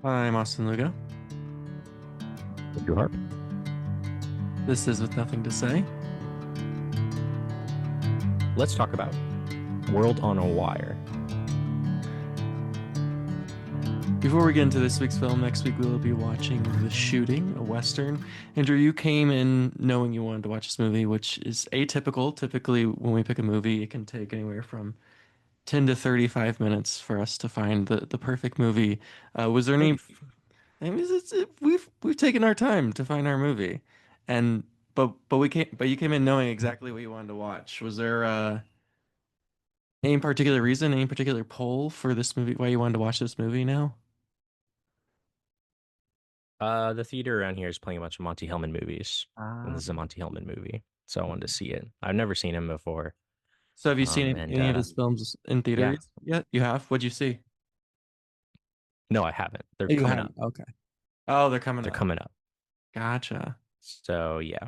I'm Austin Lugo. Your heart. This is With Nothing to Say. Let's talk about World on a Wire. Before we get into this week's film, next week we will be watching The Shooting, a Western. Andrew, you came in knowing you wanted to watch this movie, which is atypical. Typically, when we pick a movie, it can take anywhere from 10 to 35 minutes for us to find the perfect movie. Was there any... Maybe. I mean, we've taken our time to find our movie. And but you came in knowing exactly what you wanted to watch. Was there any particular reason, any particular poll for this movie, why you wanted to watch this movie now? The theater around here is playing a bunch of Monty Hellman movies, and Uh, this is a Monty Hellman movie, so I wanted to see it. I've never seen him before. so have you seen And any of his films in yeah, theaters yet? You have? What'd you see? no, I haven't. They're You coming haven't. up. Okay. Oh, they're coming They're up. coming up. Gotcha. So yeah.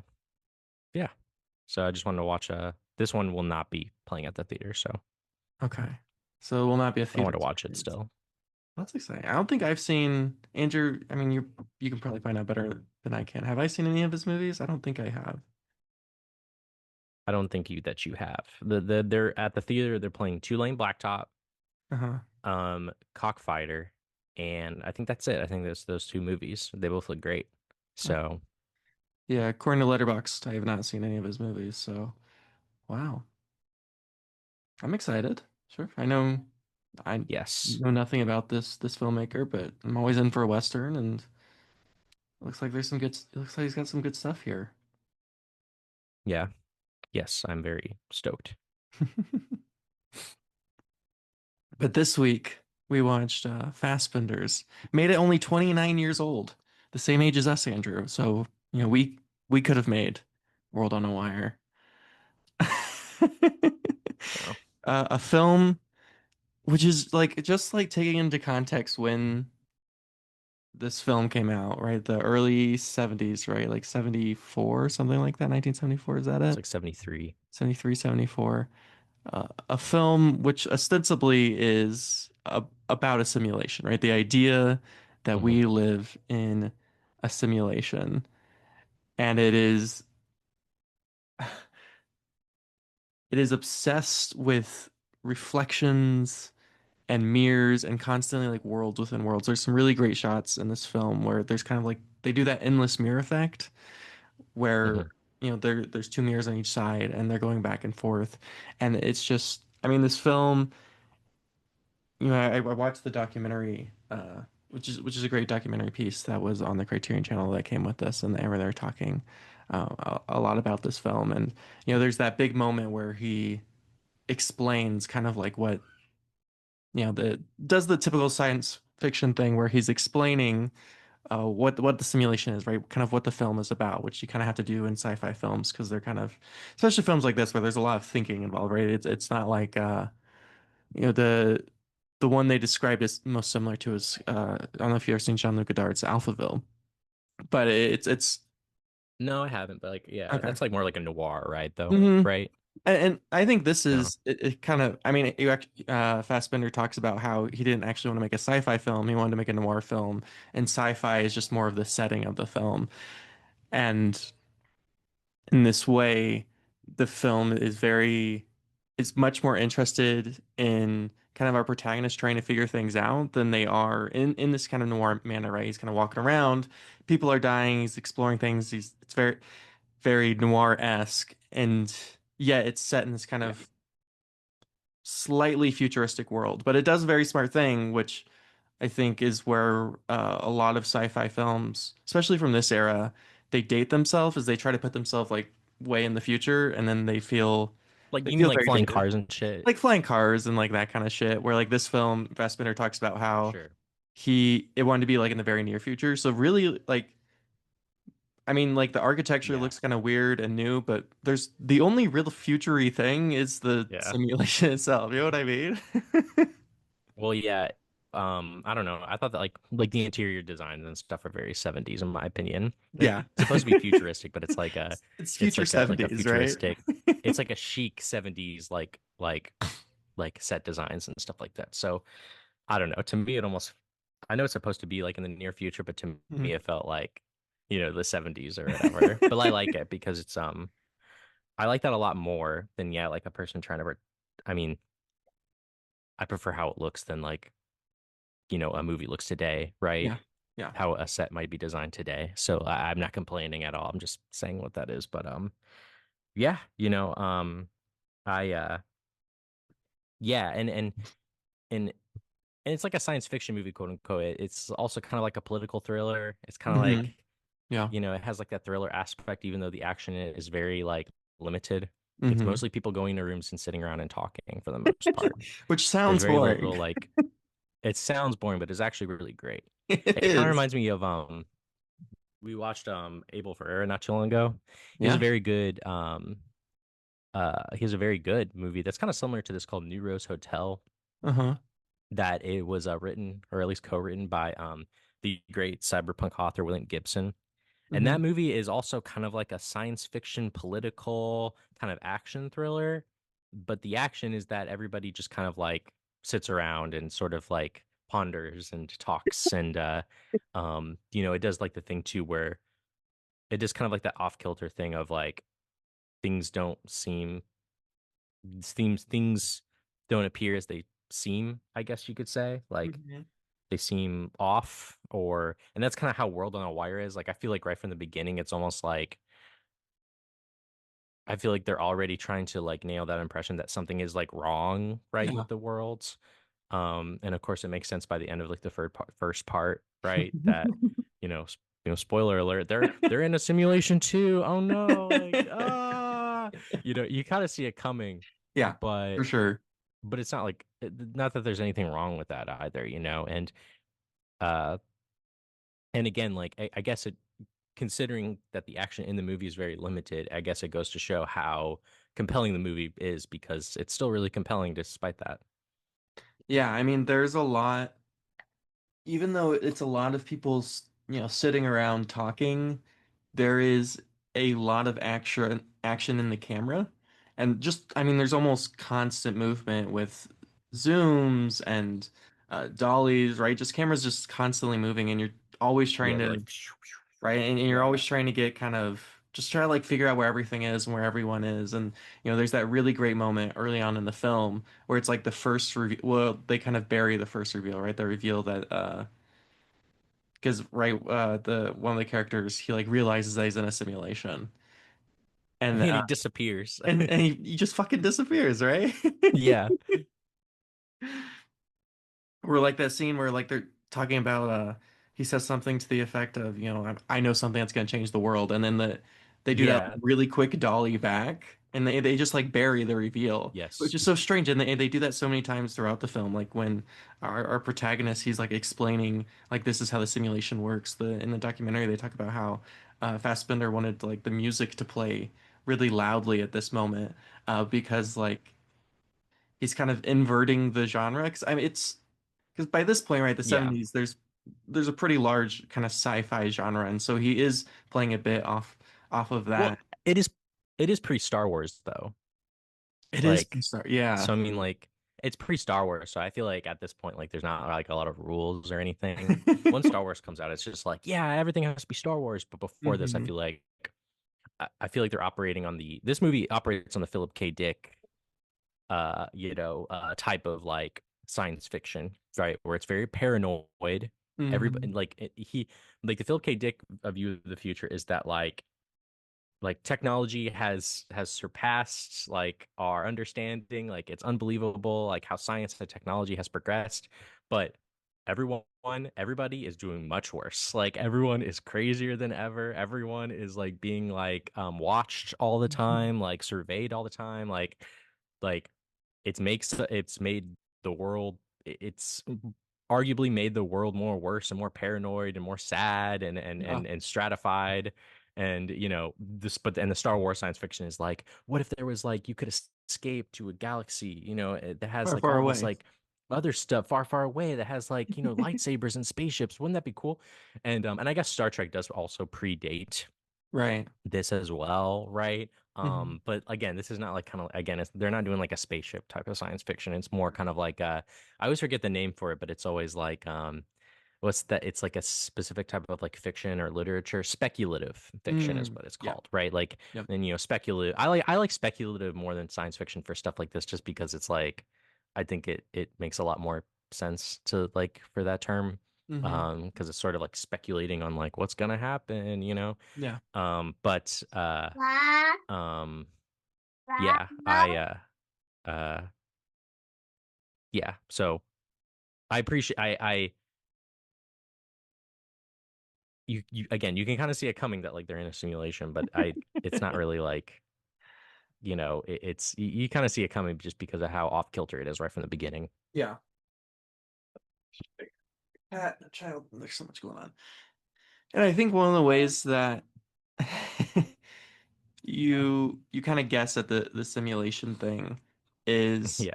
So I just wanted to watch. This one will not be playing at the theater, so Okay. So it will not be a I theater want to watch it experience. still. That's exciting. I don't think I've seen Andrew. I mean, you can probably find out better than I can. Have I seen any of his movies? I don't think I have. I don't think you have. They're at the theater. They're playing Two Lane Blacktop, Uh-huh. Cockfighter, and I think that's it. I think that's those two movies. They both look great. Uh, So yeah, according to Letterboxd, I have not seen any of his movies. So, wow. I'm excited. Sure. I yes, know nothing about this filmmaker, but I'm always in for a Western and it looks like it looks like he's got some good stuff here. yeah, yes, I'm very stoked. But this week we watched Fassbenders. Made it only 29 years old, the same age as us, Andrew. So, we could have made World on a Wire. Wow. A film which is like just like taking into context when this film came out, right? The early 70s, right? Like 74, something like that, 1974, is that It's it? like 73. 73, 74. A film which ostensibly is about a simulation, right? The idea that Hmm. we live in a simulation, and it is obsessed with reflections and mirrors and constantly like worlds within worlds. There's some really great shots in this film where there's kind of like they do that endless mirror effect where Hmm. there's two mirrors on each side and they're going back and forth, and it's just I mean this film, I watched the documentary, which is a great documentary piece that was on the Criterion Channel that came with this, and they were there talking a lot about this film, and there's that big moment where he explains kind of like what the does the typical science fiction thing where he's explaining what the simulation is, right? Kind of what the film is about, which you kind of have to do in sci-fi films because they're kind of, especially films like this where there's a lot of thinking involved, right? It's not like the one they described as most similar to is I don't know if you've ever seen Jean-Luc Godard's Alphaville, but it's No, I haven't, but like, yeah, okay. that's like more like a noir, right? Though, hmm right? And I think this No. is it kind of I mean you actually, Fassbender talks about how he didn't actually want to make a sci-fi film, he wanted to make a noir film, and sci-fi is just more of the setting of the film. And in this way, the film is much more interested in kind of our protagonist trying to figure things out than they are in this kind of noir manner, right? He's kind of walking around, people are dying, he's exploring things, it's very, very noir-esque, and yet it's set in this kind Yeah. of slightly futuristic world. But it does a very smart thing, which I think is where a lot of sci-fi films, especially from this era, they date themselves as they try to put themselves like way in the future, and then Like, they you mean feel like very flying dated, cars and shit? like flying cars and like that kind of shit. Where like this film, Fassbender talks about how Sure. it wanted to be like in the very near future. So really, like I mean, like the architecture Yeah. looks kind of weird and new, but there's the only real futury thing is the Yeah. simulation itself. You know what I mean? Well, yeah. I don't know. I thought that like the interior designs and stuff are very 70s in my opinion. It's Yeah. supposed to be futuristic, but it's like It's it's future like a 70s, right? futuristic, it's like a chic 70s like set designs and stuff like that. So I don't know. To me, it almost I know it's supposed to be like in the near future, but to Mhm. me it felt like, the 70s or whatever. But I like it because it's I like that a lot more than yeah, like a person trying to I mean, I prefer how it looks than like, a movie looks today, right? Yeah. Yeah. How a set might be designed today. So I'm not complaining at all. I'm just saying what that is. But yeah, I yeah, and and it's like a science fiction movie, quote unquote. It's also kind of like a political thriller. It's kind of Hmm. like, Yeah. it has like that thriller aspect, even though the action is very like limited. It's Hmm. mostly people going to rooms and sitting around and talking for the most part. Which There's sounds very boring. little like it sounds boring, but it's actually really great. It It kind of is. reminds me of we watched Abel Ferrara not too long ago. He has a Yeah. very good he has a very good movie that's kind of similar to this called New Rose Hotel Uh-huh. that it was written or at least co-written by the great cyberpunk author William Gibson. And Hmm. that movie is also kind of like a science fiction political kind of action thriller, but the action is that everybody just kind of like sits around and sort of like ponders and talks and it does like the thing too where it does kind of like that off-kilter thing of like things don't seem things don't appear as they seem, I guess you could say. Like Hmm. they seem off and that's kind of how World on a Wire is. Like I feel like right from the beginning it's almost like I feel like they're already trying to like nail that impression that something is like wrong, right, Yeah. with the worlds. And of course it makes sense by the end of like the first part, right? That, spoiler alert, they're in a simulation too. Oh no, like you kind of see it coming, Yeah, but for sure. it's not like not that there's anything wrong with that either, uh and again, like I guess it considering that the action in the movie is very limited, I guess it goes to show how compelling the movie is because it's still really compelling despite that. Yeah, I mean, there's a lot, even though it's a lot of people, sitting around talking, there is a lot of action in the camera. And just, I mean, there's almost constant movement with zooms and dollies, right? Just cameras just constantly moving, and you're always trying Yeah, they're to, like, right? And you're yeah. always trying to get kind of just try to like figure out where everything is and where everyone is. And there's that really great moment early on in the film where it's like the first reveal. Well, they kind of bury the first reveal, right? The reveal that because right the one of the characters he like realizes that he's in a simulation and And he disappears. he just fucking disappears, right? Yeah. Or like that scene where like they're talking about he says something to the effect of, I know something that's gonna change the world, and then they do that like, Yeah. really quick dolly back and they just like bury the reveal, which Yes. is so strange, and they do that so many times throughout the film, like when our protagonist he's like explaining like this is how the simulation works. In the documentary they talk about how Fassbender wanted like the music to play really loudly at this moment because like he's kind of inverting the genre. 'Cause, I mean, it's because by this point, right, the Yeah. 70s, there's a pretty large kind of sci-fi genre, and so he is playing a bit off of Well, that. it is pre-Star Wars though. It is Like, yeah. so I mean, like, it's pre-Star Wars, so I feel like at this point, like, there's not like a lot of rules or anything. Once Star Wars comes out, it's just like, yeah, everything has to be Star Wars. But before this, I Hmm. feel like they're operating on this movie operates on the Philip K. Dick, type of like science fiction, right? Where it's very paranoid. Everybody Hmm. like he like the Philip K. Dick view of the future is that like technology has surpassed like our understanding, like it's unbelievable like how science and technology has progressed, but everybody is doing much worse. Like everyone is crazier than ever. Everyone is like being like watched all the time, like surveyed all the time, like it's made the world it's arguably made the world more worse and more paranoid and more sad Yeah. and stratified. And this but and the Star Wars science fiction is like, what if there was like you could escape to a galaxy, that has Far, like far all this away. like other stuff far, far away that has like, lightsabers and spaceships. Wouldn't that be cool? And I guess Star Trek does also predate Right. this as well, right? Hmm. But again, this is not like kind of again, they're not doing like a spaceship type of science fiction. It's more kind of like I always forget the name for it, but it's always like what's that? It's like a specific type of like fiction or literature. Speculative fiction is what it's Yeah. called, right? Like, Yep. and speculative. I like speculative more than science fiction for stuff like this, just because it's like, I think it makes a lot more sense to like for that term, Hmm. because it's sort of like speculating on like what's gonna happen, Yeah. But um, yeah, uh, yeah. So I appreciate I you again, you can kind of see it coming that like they're in a simulation, but it's not really like, it's you kind of see it coming just because of how off kilter it is right from the beginning. Yeah. Cat, a child, there's so much going on. And I think one of the ways that you kind of guess at the simulation thing is Yeah.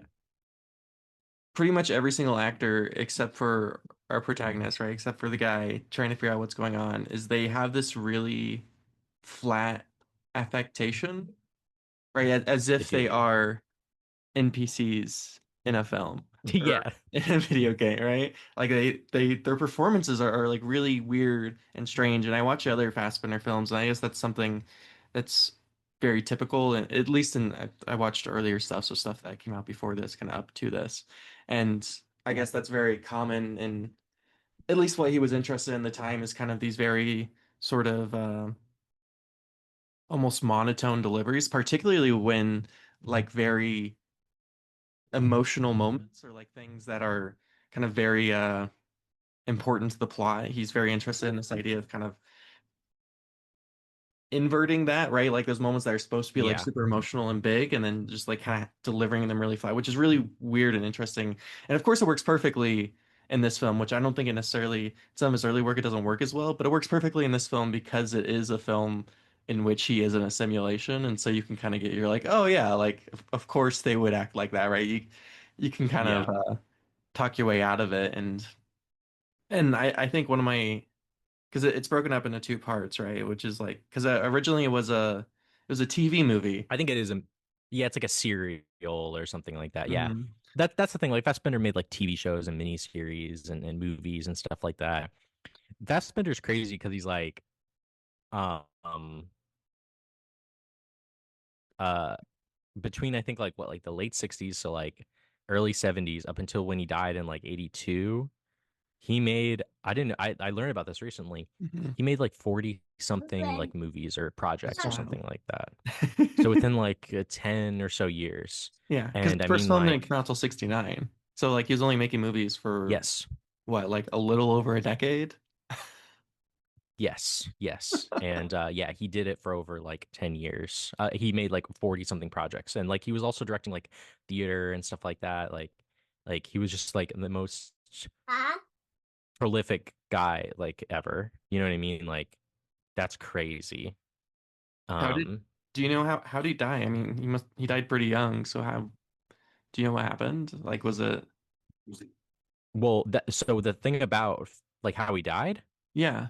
pretty much every single actor except for our protagonist, right? Except for the guy trying to figure out what's going on, is they have this really flat affectation, right? As They if they do. are NPCs in a film or Yeah. in a video game, right? Like their performances are like really weird and strange. And I watch other Fassbender films, and I guess that's something that's very typical. And at least I watched earlier stuff, so stuff that came out before this, kind of up to this, and I guess that's very common. And at least what he was interested in the time is kind of these very sort of almost monotone deliveries, particularly when like very emotional moments or like things that are kind of very important to the plot. He's very interested in this idea of kind of inverting that, right? Like those moments that are supposed to be like Yeah. super emotional and big, and then just like kind of delivering them really flat, which is really weird and interesting. And of course, it works perfectly in this film, which I don't think it necessarily, some of his early work, it doesn't work as well, but it works perfectly in this film because it is a film in which he is in a simulation. And so you can kind of you're like, oh yeah, like of course they would act like that, right? You can kind of Yeah. talk your way out of it. And I think one of my, because it's broken up into two parts, right? Which is like, because originally it was a TV movie. I think it is yeah, it's like a serial or something like that. Yeah. Hmm. That's the thing. Like Fassbender made like TV shows and miniseries and movies and stuff like that. Fassbender's crazy because he's like um uh between I think like what like the late 60s, so like early 70s up until when he died in like 82. He made I learned about this recently. Hmm. He made like 40 something like movies or That's projects or wild. something like that. So within like 10 or so years. Yeah, because And his I first mean film didn't like, come out till 69. So like he was only making movies for yes. what, like a little over a decade? Yes, yes. And yeah, he did it for over like 10 years. He made like 40 something projects, and like he was also directing like theater and stuff like that. Like he was just like the most prolific guy like ever. You know what I mean? Like that's crazy. How did Um do you know how did he die? I mean, he died pretty young, so how do you know what happened? Like was it well, so the thing about like how he died, yeah.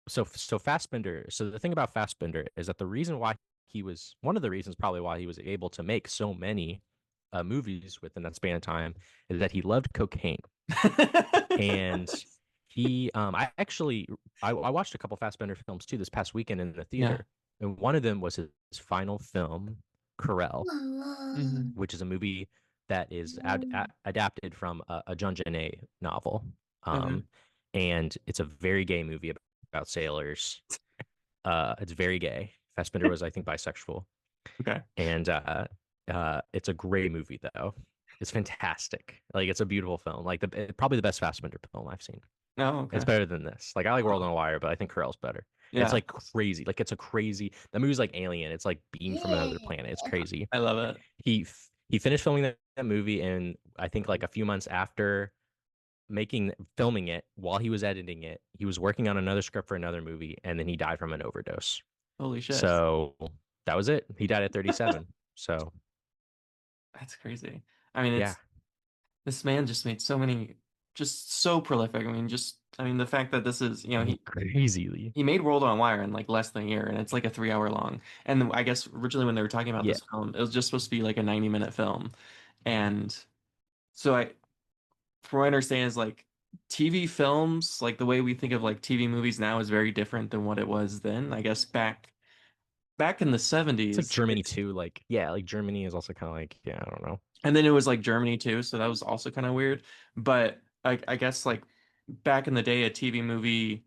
so Fassbender, so the thing about Fassbender is that the reason why he was one of the reasons probably why he was able to make so many movies within that span of time is that he loved cocaine. And I watched a couple Fassbender films too this past weekend in the Yeah. theater, and one of them was his final film, Corel, Hmm. which is a movie that is adapted from a John Jeunet novel. Okay. Um, and it's a very gay movie about sailors. It's very gay. Fassbender was, I think, bisexual, Okay. and it's a great movie though. It's fantastic. Like it's a beautiful film. Like probably the best Fassbender film I've seen. Oh, It's okay. better than this. Like I like World on Wow. a Wire, but I think Corel's better. And it's Yeah, like crazy. Like it's a crazy. That movie's like Alien. It's like being from another planet. It's crazy. I love it. He finished filming that movie, and I think like a few months after filming it, while he was editing it, he was working on another script for another movie, and then he died from an overdose. Holy shit. So that was it. He died at 37. So That's crazy. I mean, yeah, this man just made so many, just so prolific. I mean, the fact that this is, crazily. he made World on Wire in like less than a year, and it's like a 3 hour long. And I guess originally when they were talking about Yeah. this film, it was just supposed to be like a 90-minute film. And so from what I understand is like TV films, like the way we think of like TV movies now is very different than what it was then. I guess back in the It's like 70s, Germany too. Like, yeah, like Germany is also kind of like, yeah, I don't know. and then it was like Germany too, so that was also kind of weird. But I guess like back in the day, a TV movie,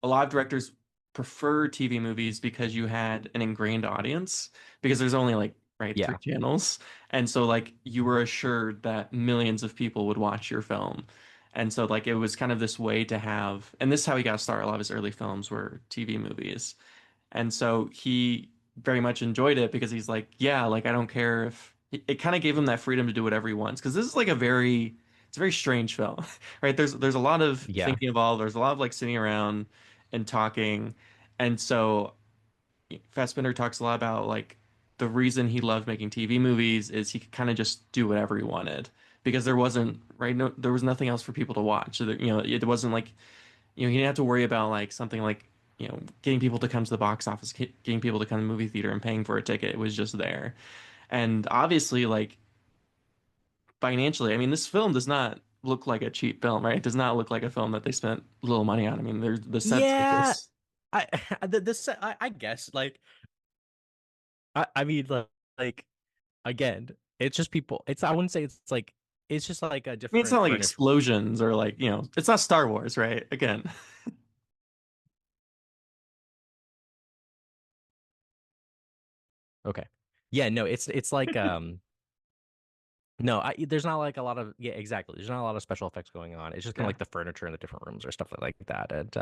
a lot of directors prefer TV movies because you had an ingrained audience because there's only like right three Yeah. channels, and so like you were assured that millions of people would watch your film. And so like it was kind of this way to have, and this is how he got to start. A lot of his early films were TV movies. And so he very much enjoyed it because he's like, yeah, like I don't care if it kind of gave him that freedom to do whatever he wants. Because this is like it's a very strange film, right? There's a lot of Yeah. thinking involved. There's a lot of like sitting around and talking. And so Fassbender talks a lot about like the reason he loved making TV movies is he could kind of just do whatever he wanted because there wasn't, right? No, there was nothing else for people to watch. So there, it wasn't like he didn't have to worry about like something like, getting people to come to the box office, getting people to come to the movie theater and paying for a ticket. It was just there. And obviously, like financially, I mean, this film does not look like a cheap film, right? It does not look like a film that they spent little money on. I mean, there's the sets are Yeah. just I this I guess like I mean like again, it's just people. It's I wouldn't say it's like it's just like a I mean, it's not different like furniture. explosions or like, it's not Star Wars, right? Again. Okay. Yeah, no, it's like no, there's not like a lot of yeah, exactly. There's not a lot of special effects going on. It's just kind of Yeah. like the furniture in the different rooms or stuff like that. And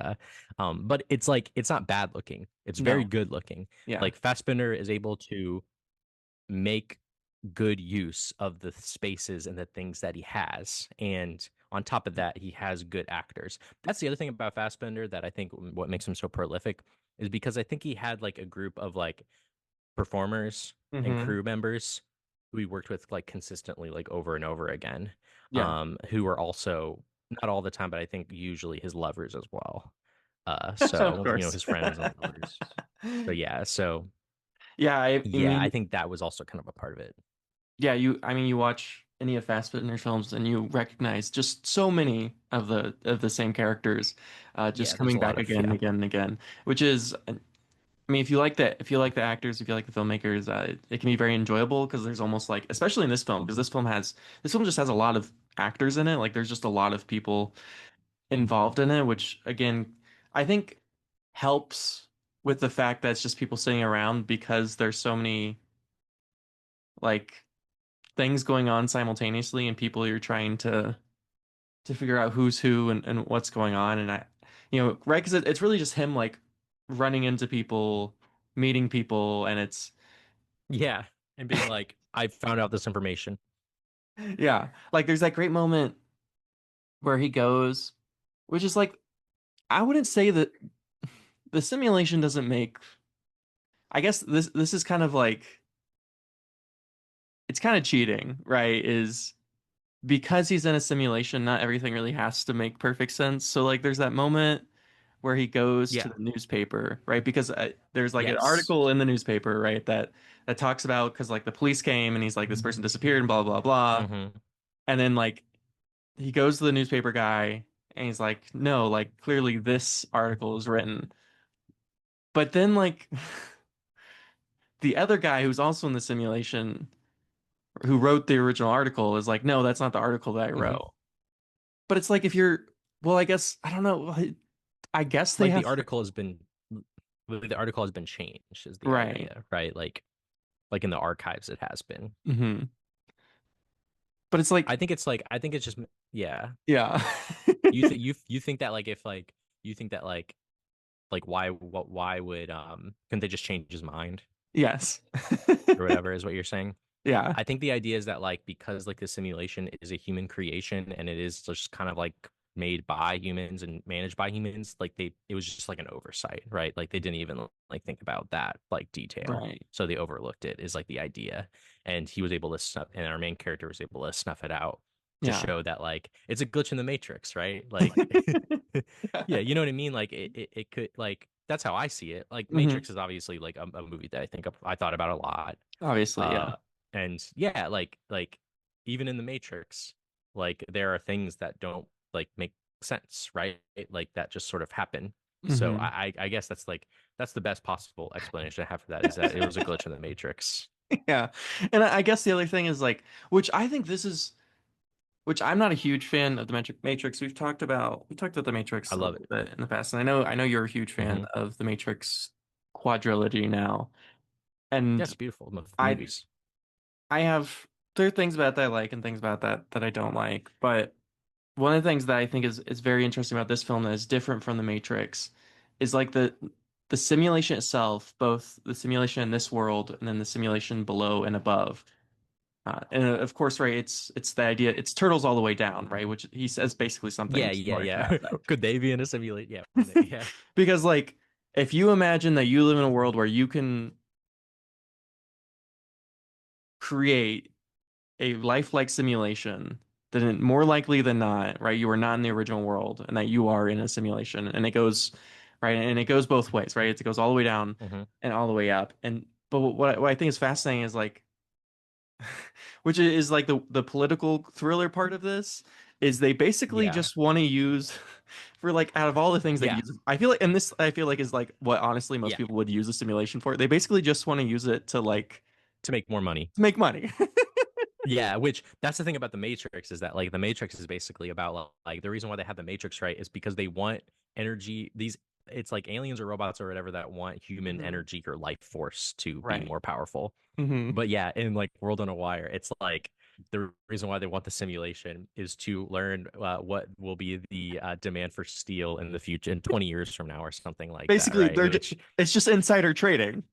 but it's like it's not bad looking. It's very No. good looking. Yeah. Like Fassbender is able to make good use of the spaces and the things that he has. And on top of that, he has good actors. That's the other thing about Fassbender that I think what makes him so prolific is because I think he had like a group of like performers and Hmm. crew members who he worked with like consistently like over and over again Yeah. who were also not all the time but I think usually his lovers as well Of so course. his friends and lovers so Yeah, I yeah I mean, think that was also kind of a part of it. yeah, I mean, you watch any of Fassbender films and you recognize just so many of the same characters, just Yeah, there's coming a back lot of again and yeah. again and again, which is, I mean, if you like the actors, if you like the filmmakers, it can be very enjoyable because there's almost like, especially in this film, because this film just has a lot of actors in it. Like, there's just a lot of people involved in it, which again, I think helps with the fact that it's just people sitting around because there's so many like things going on simultaneously and people you're trying to figure out who's who and what's going on. And right, because it's really just him like running into people, meeting people, and it's Yeah, and being like I found out this information. yeah, like there's that great moment where he goes, which is like, I wouldn't say that the simulation doesn't make, I guess this is kind of like, it's kind of cheating, right? Is because he's in a simulation, not everything really has to make perfect sense. So like there's that moment where he goes to Yeah. the newspaper, right? Because there's like an Yes. article in the newspaper, right, that talks about because like the police came and he's like this person disappeared and blah blah blah. Hmm. And then like he goes to the newspaper guy and he's like, "No, like clearly this article is written." But then like the other guy who's also in the simulation who wrote the original article is like, "No, that's not the article that I Hmm. wrote." But it's like if you're, well, I guess I don't know. I guess they Like have, the article has been changed is the right. idea, right? Like in the archives it has been. Hmm. But it's like, I think it's just yeah. yeah. You think that like if like you think that like why would couldn't they just change his mind Yes. or whatever is what you're saying? Yeah. I think the idea is that like because like the simulation is a human creation and it is just kind of like made by humans and managed by humans, like it was just like an oversight, right? Like they didn't even like think about that like detail. Right. So they overlooked it is like the idea. And he was able to snuff and our main character was able to snuff it out to Yeah. show that like it's a glitch in the matrix, right? Like yeah, you know what I mean? Like it could like that's how I see it. Like Hmm. Matrix is obviously like a movie that I thought about a lot. Obviously, yeah. Uh, and yeah, like even in the Matrix, like there are things that don't like make sense, right? Like that just sort of happened. So Hmm. I guess that's the best possible explanation I have for that is that it was a glitch in the Matrix. Yeah. And I guess the other thing is like, which I think this is, which I'm not a huge fan of the Matrix. We talked about the Matrix I a love it. little bit in the past, and I know you're a huge fan Hmm. of the Matrix quadrilogy now. And Yes, beautiful I movies. I have there are things about that I like and things about that I don't like. But one of the things that I think is very interesting about this film that is different from the Matrix is like the simulation itself, both the simulation in this world and then the simulation below and above. And of course, right, it's the idea, it's turtles all the way down, right? Which he says basically something Yeah, yeah, similar to yeah. that effect. Could they be in a simulation? Yeah, yeah, Because like if you imagine that you live in a world where you can create a lifelike simulation, then more likely than not, right, you are not in the original world and that you are in a simulation. And it goes, right, and it goes both ways, right? It goes all the way down hmm and all the way up. And but what I think is fascinating is like which is like the political thriller part of this is they basically yeah, just want to use for like out of all the things they yeah, use I feel like and this I feel like is like what honestly most yeah. people would use a simulation for. They basically just want to use it to like To make more money. to make money. Yeah, which that's the thing about the Matrix is that like the Matrix is basically about like the reason why they have the Matrix right is because they want energy. These it's like aliens or robots or whatever that want human Mhm. energy or life force to be Right. more powerful. Hmm. But yeah, in like World on a Wire, it's like the reason why they want the simulation is to learn what will be the demand for steel in the future in 20 years from now or something like that, Basically right? they're Which it's just insider trading.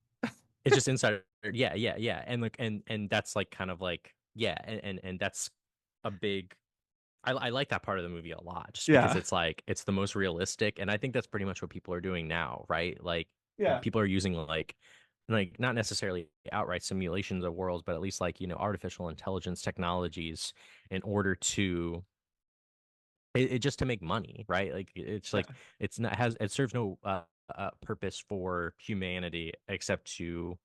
it's just insider. Yeah, yeah, yeah. And like and that's like kind of like yeah, and that's a big I like that part of the movie a lot just because Yeah. it's like it's the most realistic and I think that's pretty much what people are doing now, right? Like Yeah. people are using like not necessarily outright simulations of worlds, but at least like, artificial intelligence technologies in order to it just to make money, right? Like Yeah. it's not has it serves no purpose for humanity except to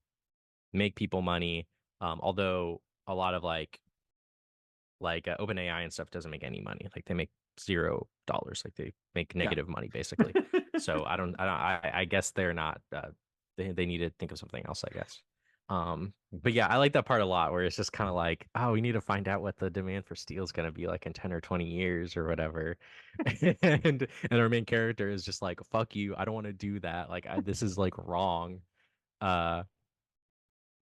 make people money. Although a lot of OpenAI and stuff doesn't make any money. Like they make $0. Like they make Yeah. negative money basically. So I guess they're not. They need to think of something else. I guess. But yeah, I like that part a lot where it's just kind of like, oh, we need to find out what the demand for steel is going to be like in 10 or 20 years or whatever. And our main character is just like, fuck you. I don't want to do that. Like this is like wrong. Uh,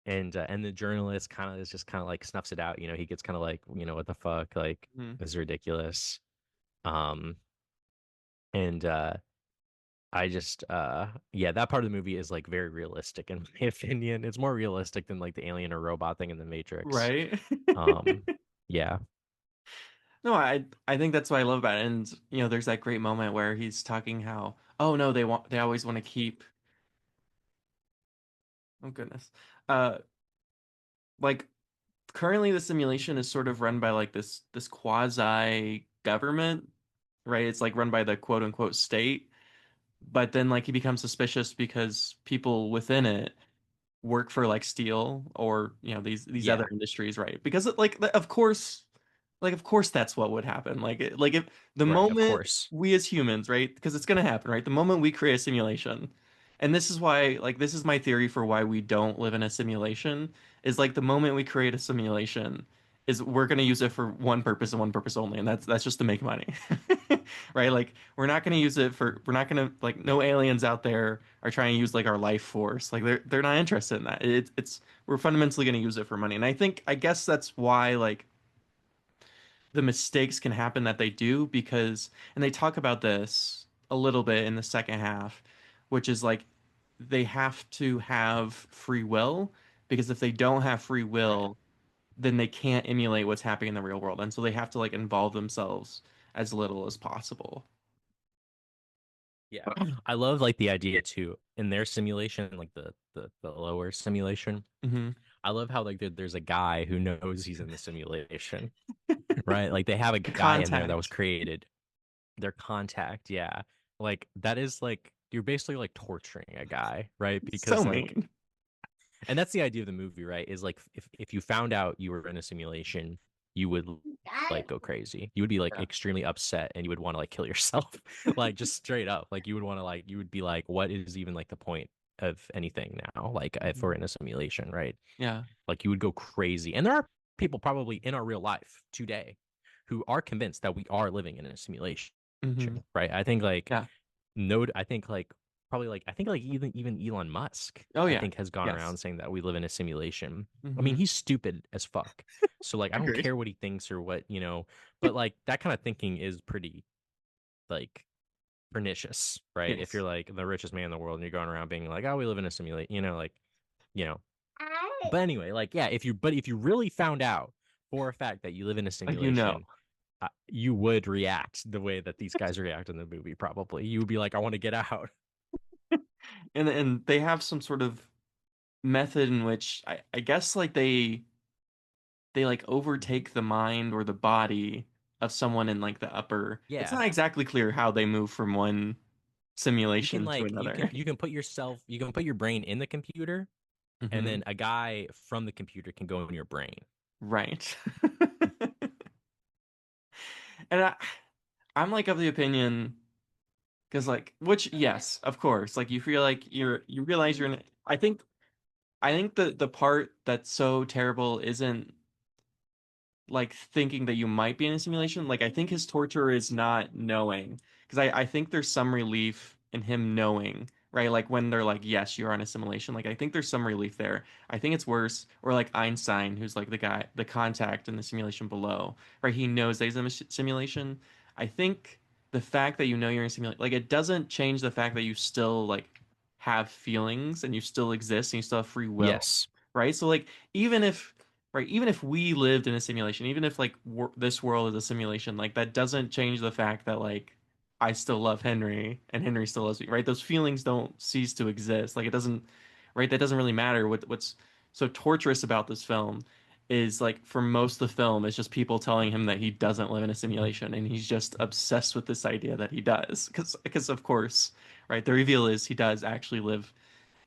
and the journalist kind of is just kind of like snuffs it out. He gets kind of like, what the fuck, like Mhm. this is ridiculous. Um, and I just yeah, that part of the movie is like very realistic in my opinion. It's more realistic than like the alien or robot thing in the Matrix. Right. Um, yeah, No, I think that's what I love about it. And there's that great moment where he's talking how, oh no, they always want to keep, oh goodness. Uh like currently the simulation is sort of run by like this quasi government, right? It's like run by the quote unquote state, but then like he becomes suspicious because people within it work for like steel or these other yeah, industries, right? Because of course that's what would happen. Like if the right, of moment course, we as humans, right? Because it's going to happen, right? The moment we create a simulation, and this is why, like, this is my theory for why we don't live in a simulation, is like the moment we create a simulation is we're going to use it for one purpose and one purpose only, and that's just to make money. Right? Like we're not going to like no aliens out there are trying to use like our life force. Like they're not interested in that. It's we're fundamentally going to use it for money. And I guess that's why like the mistakes can happen that they do because and they talk about this a little bit in the second half, which is like they have to have free will because if they don't have free right. will, then they can't emulate what's happening in the real world. And so they have to like involve themselves as little as possible. Yeah, I love like the idea too in their simulation, like the lower simulation. Hmm. I love how like there's a guy who knows he's in the simulation, right? Like they have a guy in there that was Contact. created. Their contact, yeah. Like that is like you're basically like torturing a guy, right? So Because like mean. and that's the idea of the movie, right? Is like if you found out you were in a simulation, you would like go crazy. You would be like Yeah. extremely upset and you would want to like kill yourself. Like just straight up. Like you would want to like you would be like, what is even like the point of anything now? Like if we're Mhm. in a simulation, right? Yeah. Like you would go crazy. And there are people probably in our real life today who are convinced that we are living in a simulation, Hmm. right? I think like Yeah. I think like probably like I think like even Elon Musk Oh I yeah. think has gone Yes. around saying that we live in a simulation. I mean, Hmm. he's stupid as fuck. So like I don't Agreed. care what he thinks or what, but like that kind of thinking is pretty like pernicious, right? If you're Yes. like the richest man in the world and you're going around being like, "Oh, we live in a simulation," like, you know. But anyway, like yeah, if you really found out for a fact that you live in a Like you know. simulation, you would react the way that these guys react in the movie. Probably, you would be like, "I want to get out." And they have some sort of method in which I guess like they like overtake the mind or the body of someone in like the upper. It's Yeah, not exactly clear how they move from one you can simulation to like another. you can you can put your brain in the computer, and Hmm. then a guy from the computer can go in your brain. Right. And I'm like of the opinion because like which yes, of course, like you feel like you realize you're in I think the part that's so terrible isn't like thinking that you might be in a simulation. Like I think his torture is not knowing because I think there's some relief in him knowing, right? Like when they're like, yes, you're on a simulation. Like I think there's some relief there. I think it's worse. Or like Einstein, who's like the guy, the contact in the simulation below, right? He knows that he's in a simulation. I think the fact that you know you're in a simulation, like it doesn't change the fact that you still like have feelings and you still exist and you still have free will, Yes. right? So like even if right, even if we lived in a simulation, even if like this world is a simulation, like that doesn't change the fact that like I still love Henry and Henry still loves me, right? Those feelings don't cease to exist. Like it doesn't, right? That doesn't really matter. What's so torturous about this film is like for most of the film, it's just people telling him that he doesn't live in a simulation, and he's just obsessed with this idea that he does, because of course, right? The reveal is he does actually live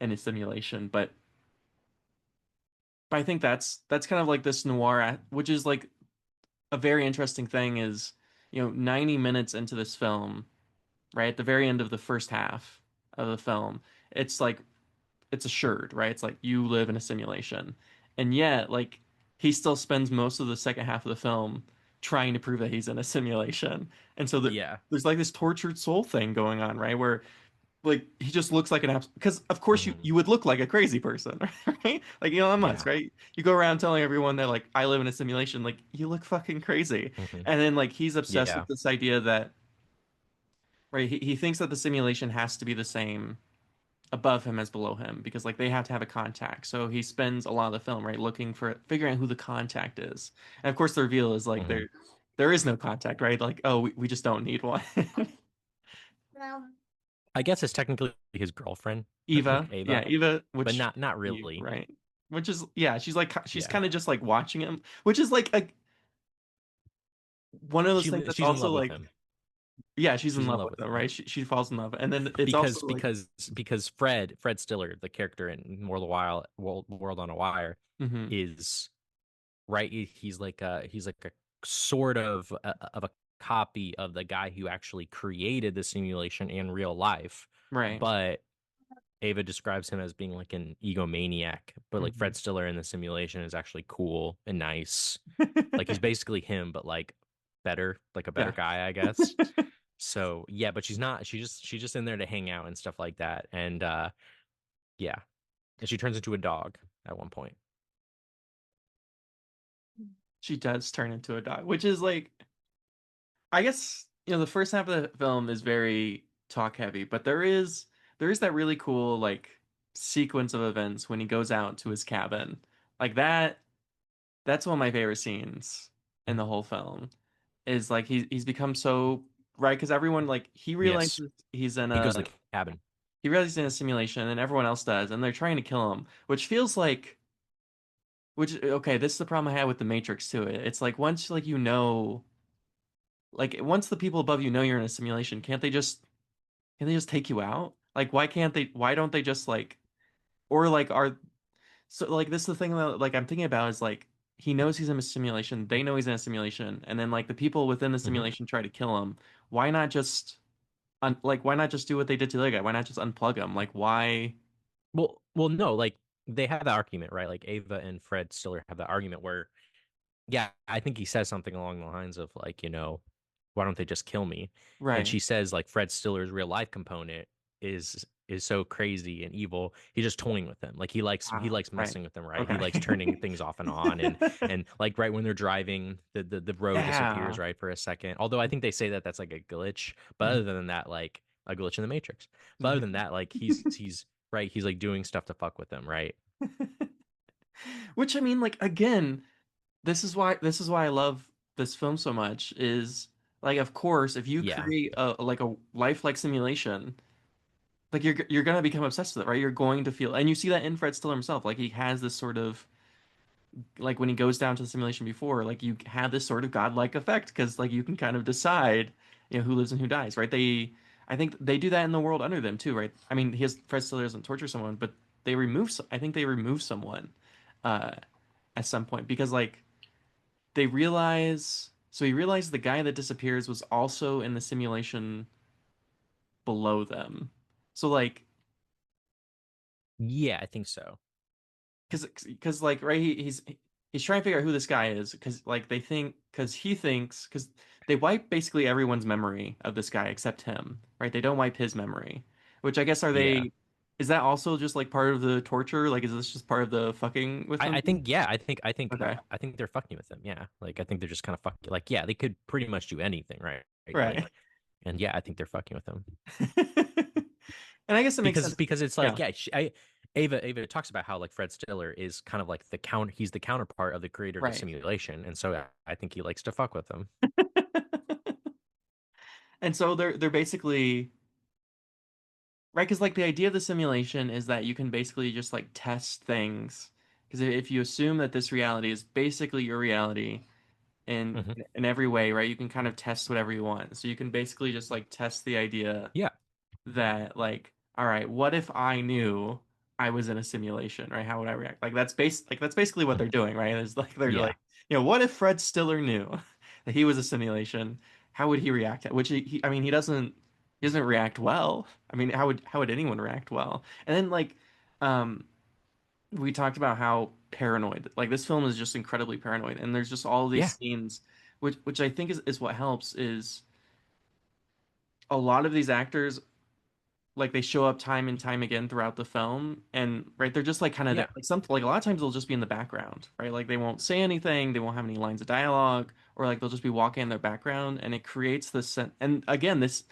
in a simulation, but I think that's kind of like this noir, which is like a very interesting thing is, 90 minutes into this film, right at the very end of the first half of the film, it's like it's assured, right? It's like you live in a simulation, and yet like he still spends most of the second half of the film trying to prove that he's in a simulation, and so Yeah. there's like this tortured soul thing going on, right? Where like he just looks like an abs because of course you Mhm. you would look like a crazy person, right? Like Elon Musk, Yeah. right? You go around telling everyone that like I live in a simulation, like you look fucking crazy. Hmm. And then like he's obsessed with Yeah. this idea that right he thinks that the simulation has to be the same above him as below him because like they have to have a contact. So he spends a lot of the film right looking for figuring out who the contact is. And of course the reveal is like Hmm. there is no contact, right? Like oh we just don't need one. I guess it's technically his girlfriend, Eva, yeah, Ava, Eva, but which not Eve, really. right? Which is yeah, she's Yeah. kind of just like watching him, which is like a one of those things that's She's in also love with like him. yeah, she's in She's in love love with with him, him right? She falls in love, and then it's also because like Fred Stiller, the character in World on a Wire, hmm is right. He's like a sort of a copy of the guy who actually created the simulation in real life, right. but Ava describes him as being like an egomaniac, but like Hmm. Fred Stiller in the simulation is actually cool and nice. Like he's basically him, but like better, like a better Yeah. guy, I guess. So yeah, but she's not. She's just in there to hang out and stuff like that. And yeah, and she turns into a dog at one point. She does turn into a dog, which is like I guess the first half of the film is very talk heavy, but there is that really cool like sequence of events when he goes out to his cabin. Like that's one of my favorite scenes in the whole film is like he's become so right because everyone like Yes, he goes to the cabin. he realizes he's in a simulation and everyone else does and they're trying to kill him, which feels like which okay, this is the problem I had with the Matrix too. It's like once like like once the people above you know you're in a simulation, can't they just take you out? Like why don't they just like or like are so like this is the thing that like I'm thinking about is like he knows he's in a simulation. They know he's in a simulation, and then like the people within the Hmm. simulation try to kill him. Why not just why not just do what they did to the other guy? Why not just unplug him? Like why? Well, no, like they have the argument, right? Like Ava and Fred Stiller have the argument where, yeah, I think he says something along the lines of like, why don't they just kill me? And Right. she says like Fred Stiller's real life component is so crazy and evil. He's just toying with them. Like he likes Right. messing with them, right? He Okay. likes turning things off and on, and like right when they're driving, the road disappears Yeah. right for a second. Although I think they say that that's like a glitch, but other than that, like a glitch in the Matrix. But other than that, like he's right, he's like doing stuff to fuck with them, right? Which I mean, like again, this is why I love this film so much is like of course if you Yeah. create a like a lifelike simulation, like you're gonna become obsessed with it, right? You're going to feel, and you see that in Fred Stiller himself. Like he has this sort of like when he goes down to the simulation before, like you have this sort of godlike effect because like you can kind of decide, who lives and who dies, right? I think they do that in the world under them too, right? I mean, Fred Stiller doesn't torture someone, but I think they remove someone, uh, at some point because like they realize, so he realized the guy that disappears was also in the simulation below them. So like Yeah, I think so. because like right he's trying to figure out who this guy is because like they think because he thinks because they wipe basically everyone's memory of this guy except him, right? They don't wipe his memory, which I guess are Yeah. they, is that also just like part of the torture? Like is this just part of the fucking with them? I think yeah, Okay. I think they're fucking with them. Yeah. Like I think they're just kind of fucking like yeah, they could pretty much do anything, right? Right? Right. Like and yeah, I think they're fucking with them. And I guess it makes sense. Because it's Yeah. like yeah, Ava talks about how like Fred Stiller is kind of like he's the counterpart of the creator of the Right. simulation, and so I think he likes to fuck with them. And so they're basically right, because like the idea of the simulation is that you can basically just like test things. Because if you assume that this reality is basically your reality Hmm. in every way, right, you can kind of test whatever you want. So you can basically just like test the idea Yeah. that like, all right, what if I knew I was in a simulation, right? How would I react? Like that's basically what they're doing, right? It's like they're Yeah. like, what if Fred Stiller knew that he was a simulation? How would he react? Which I mean, he doesn't react well. I mean, how would anyone react well? And then like, um, we talked about how paranoid, like this film is just incredibly paranoid, and there's just all these Yeah. scenes, which I think is what helps is a lot of these actors like they show up time and time again throughout the film and right they're just like kind of there Yeah. like some like a lot of times they'll just be in the background, right? Like they won't say anything, they won't have any lines of dialogue, or like they'll just be walking in their background and it creates this sense. And again, this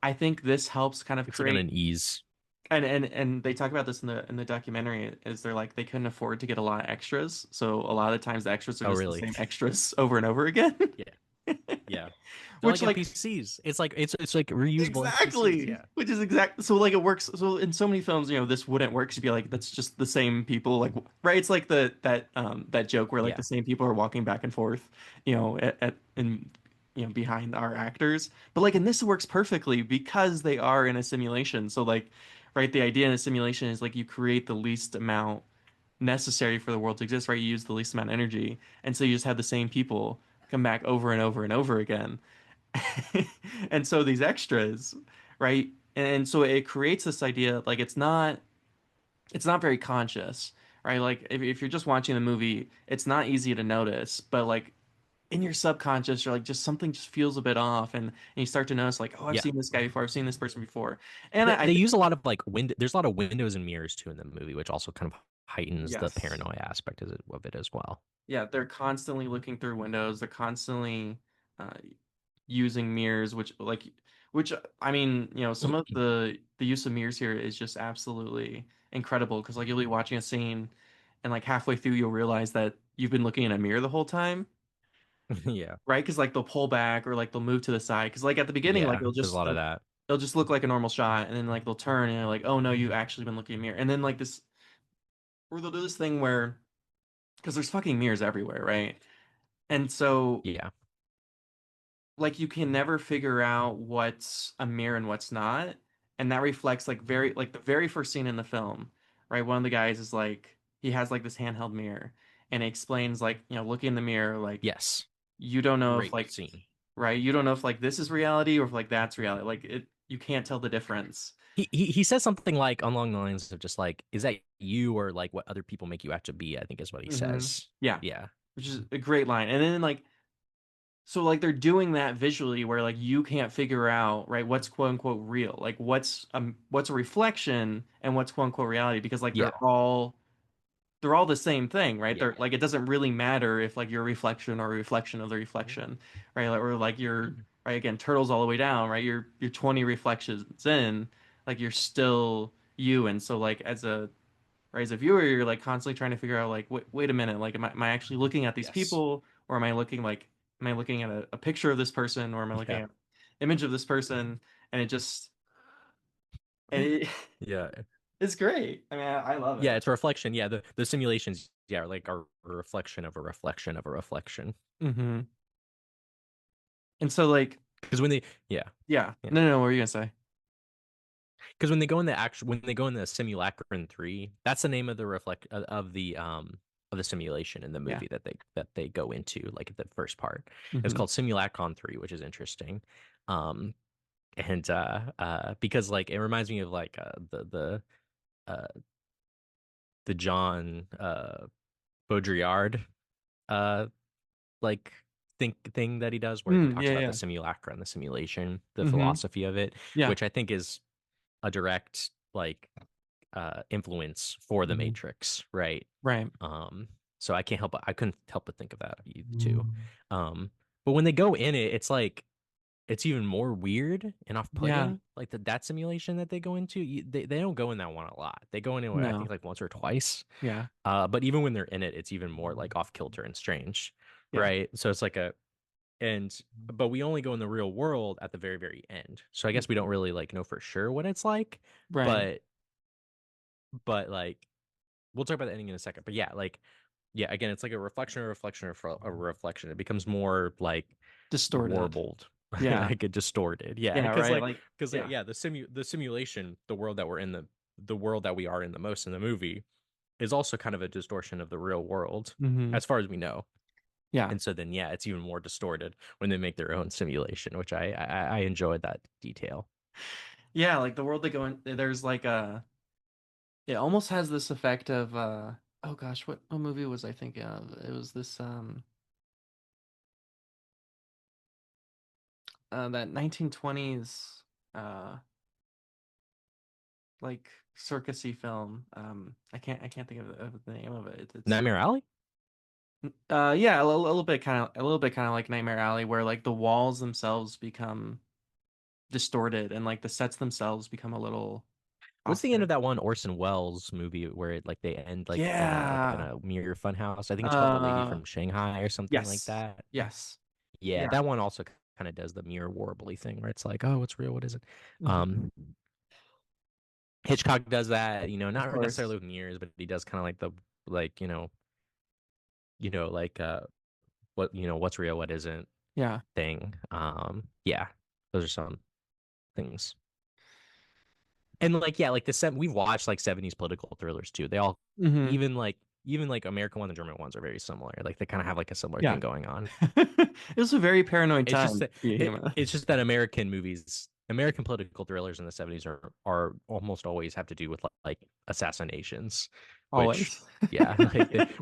I think this helps kind of It's like on create, an ease. and they talk about this in the documentary is they're like they couldn't afford to get a lot of extras, so a lot of the times the extras are Oh, just the really? same extras over and over again. Yeah. Yeah. They're Which like like NPCs. It's like it's like reusable NPCs. exactly. Yeah. Which is exact. So like it works. So in so many films, this wouldn't work. To be like that's just the same people. Like right, it's like that joke where like Yeah. the same people are walking back and forth, at and behind our actors. But like in this, it works perfectly because they are in a simulation. So like, right, the idea in a simulation is like you create the least amount necessary for the world to exist. Right, you use the least amount of energy, and so you just have the same people come back over and over and over again. And so these extras, right? And so it creates this idea like it's not very conscious, right? Like if you're just watching the movie, it's not easy to notice, but like in your subconscious, you're like just something just feels a bit off, and you start to notice like, oh, I've Yeah. seen this guy before, I've seen this person before, and I They think use a lot of like there's a lot of windows and mirrors too in the movie, which also kind of heightens the yes, paranoia aspect of it as well. yeah, they're constantly looking through windows, they're constantly uh, using mirrors, which I mean, some of the use of mirrors here is just absolutely incredible because like you'll be watching a scene and like halfway through you'll realize that you've been looking in a mirror the whole time, Yeah. right? Because like they'll pull back or like they'll move to the side because like at the beginning like Yeah. There's a lot of that. they'll just look like a normal shot and then like they'll turn and they're like, oh no, you've actually been looking in a mirror, and then like this, or they'll do this thing where because there's fucking mirrors everywhere, right? And so Yeah. like you can never figure out what's a mirror and what's not. And that reflects like the very first scene in the film, right? One of the guys is like he has like this handheld mirror and it explains like, look in the mirror, like Yes. you don't know if Great like, scene. right, you don't know if like this is reality or if like that's reality. Like you can't tell the difference. He says something like along the lines of just like, is that you or like what other people make you out to be, I think is what he Hmm. says. Yeah, Yeah. which is a great line. And then like, so like they're doing that visually where like you can't figure out, right, what's quote unquote real, like what's a reflection and what's quote unquote reality, because like Yeah. they're all the same thing, right? Yeah. They're like, it doesn't really matter if like your reflection or a reflection of the reflection, right? Like, or like you're right, again, turtles all the way down, right? You're 20 reflections in, like you're still you. And so like as a viewer, you're like constantly trying to figure out like, wait a minute, like am I actually looking at these Yes. people, or am I looking at a picture of this person, or am I looking Yeah. at an image of this person? And it just and it Yeah. it's great. I mean, I love Yeah, it. it's a reflection. Yeah, the simulations, yeah, like are a reflection of a reflection of a reflection. Hmm. And so like, Because when they, yeah, yeah, yeah, no, what were you gonna say? because when they go in the simulacrum 3, that's the name of the reflect of the simulation in the Yeah. movie that they go into, like the first part. It's Hmm. called Simulacron 3, which is interesting. Um, and because like it reminds me of like uh the John Baudrillard uh like think thing that he does where he talks Yeah, about the yeah, simulacra and the simulation, the hmm, philosophy of it, yeah, which I think is a direct like influence for the hmm, Matrix, right? right. Um so I couldn't help but think of that too. But when they go in it, it's like it's even more weird and Yeah, off-putting. Like that simulation that they go into, they don't go in that one a lot. They go in it, I think, no, like once or twice. yeah, But even when they're in it, it's even more like off kilter and strange, yeah, right? So it's like a and but we only go in the real world at the very, very end. So I guess we don't mhm, really like know for sure what it's like, right. but like we'll talk about the ending in a second. But yeah, like yeah, again, it's like a reflection, a reflection, a reflection. It becomes more like Distorted. warbled, Yeah, like it distorted. Yeah, yeah, right. Like, because yeah, yeah, the simulation, the world that we're in, the world that we are in the most in the movie is also kind of a distortion of the real world, hmm, as far as we know. yeah, And so then yeah, it's even more distorted when they make their own simulation, which I enjoyed that detail. yeah. Like the world they go in, there's like it almost has this effect of oh gosh, what movie was I thinking of? It was this that 1920s uh like circusy film. I can't think of the name of it. It's Nightmare Alley? yeah, a little bit kind of like Nightmare Alley, where like the walls themselves become distorted and like the sets themselves become a little What's off the end of character. that one Orson Welles movie where it, like they end like in Yeah. a mirror funhouse? I think it's called The Lady Uh from Shanghai or something like yes. that. Yes. Yeah, Yeah. that one also kind of does the mirror warbly thing where it's like, oh, what's real? What is it? Hmm. Um, Hitchcock does that, Of not necessarily course. with mirrors, but he does kind of like the like, like what what's real, what isn't Yeah. thing. Yeah, those are some things. And like yeah, like we've watched like 70s political thrillers too. They all Hmm. even like American ones and German ones are very similar. Like they kind of have like a similar thing Yeah. going on. It was a very paranoid It's just time that to be a human. it's just that American political thrillers in the 70s are almost always have to do with like assassinations, which Always. yeah,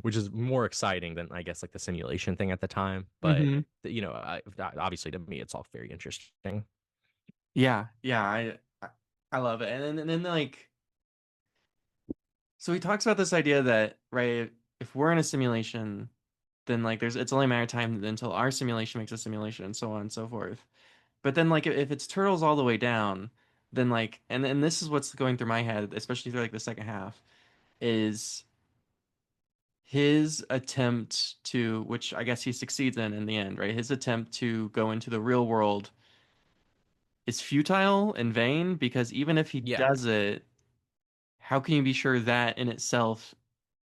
which is more exciting than I guess like the simulation thing at the time. But Hmm. obviously to me it's all very interesting. Yeah. Yeah. I love it. And then like, so he talks about this idea that, right, if we're in a simulation, then like it's only a matter of time until our simulation makes a simulation, and so on and so forth. But then like if it's turtles all the way down, then like, and this is what's going through my head, especially through like the second half, is his attempt to, which I guess he succeeds in the end, right? His attempt to go into the real world is futile and vain, because even if he Yeah. does it, how can you be sure that in itself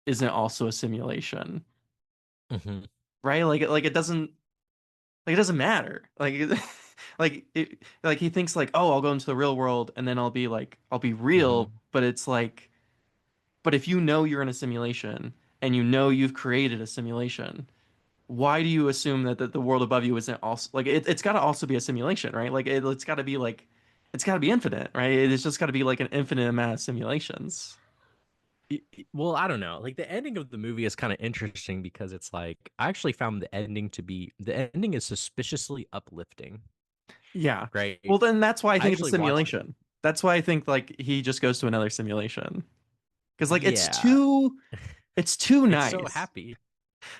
isn't also a simulation? Hmm. Right? Like it doesn't matter. Like he thinks like, oh, I'll go into the real world and then I'll be real, Hmm. but it's like, but if you know you're in a simulation and you know you've created a simulation, why do you assume that the world above you isn't also like it's got to also be a simulation, right? Like it's got to be like it's got to be infinite, right? It's just got to be like an infinite amount of simulations. Well, I don't know. Like the ending of the movie is kind of interesting because it's like I actually found the ending is suspiciously uplifting, Yeah. right? Well, then that's why I I think it's a actually watched simulation. That's why I think like he just goes to another simulation because like yeah. it's too It's so nice. happy.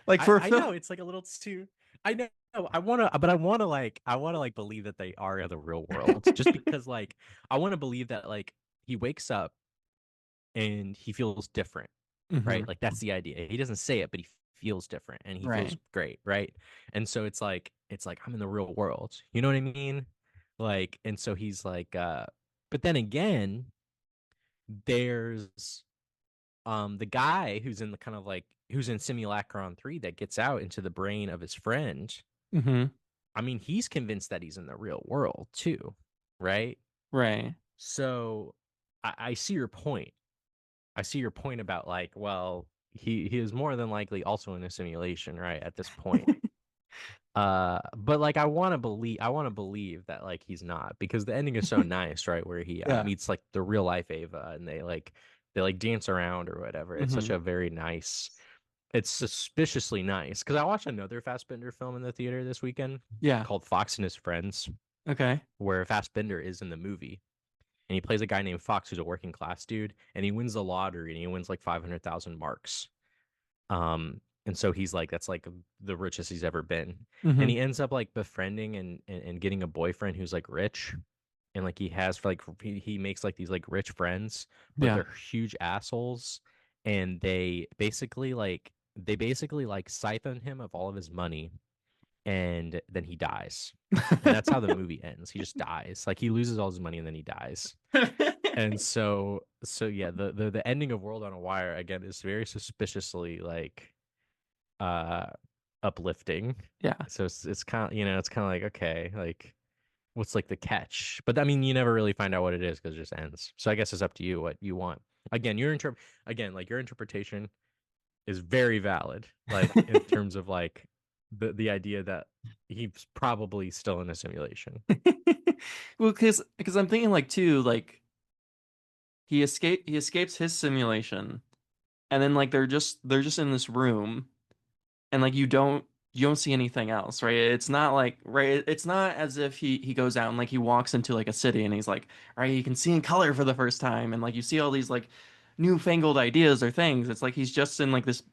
Like for a I film. know it's like a little too I know I want to like believe that they are in the real world just because like I want to believe that like he wakes up and he feels different, Hmm. right? Like that's the idea. He doesn't say it, but he feels different and he feels Right. great, right? And so it's like I'm in the real world. You know what I mean? Like and so he's like but then again, there's the guy who's in the kind of like who's in Simulacron 3 that gets out into the brain of his friend. Hmm. I mean, he's convinced that he's in the real world too, right? Right. So I see your point. I see your point about like, well, he is more than likely also in a simulation, right? At this point. But like I want to believe that like he's not because the ending is so nice, right? Where he Yeah. meets like the real life Ava and they like dance around or whatever. It's such Hmm. a very nice it's suspiciously nice because I watched another Fassbender film in the theater this weekend Yeah. called Fox and His Friends, Okay. where Fassbender is in the movie and he plays a guy named Fox who's a working class dude and he wins the lottery and he wins like 500,000 marks. And so he's like, that's like the richest he's ever been. And Hmm. he ends up like befriending and getting a boyfriend who's like rich. And like he has for like he makes like these like rich friends, but Yeah. they're huge assholes. And they basically like siphon him of all of his money and then he dies. And that's how the movie ends. He just dies. Like he loses all his money and then he dies. And so yeah, the ending of World on a Wire again is very suspiciously like uh uplifting. Yeah. So it's kind of it's kind of like okay, like what's like the catch? But I mean, you never really find out what it is because it just ends. So I guess it's up to you what you want. Again, like your interpretation is very valid. Like in terms of like the idea that he's probably still in a simulation. Well, because I'm thinking like too like he escapes his simulation, and then like they're just in this room, and like you don't see anything else, right? It's not like right. It's not as if he goes out and like he walks into like a city and he's like, all right, you can see in color for the first time, and like you see all these like newfangled ideas or things. It's like he's just in like this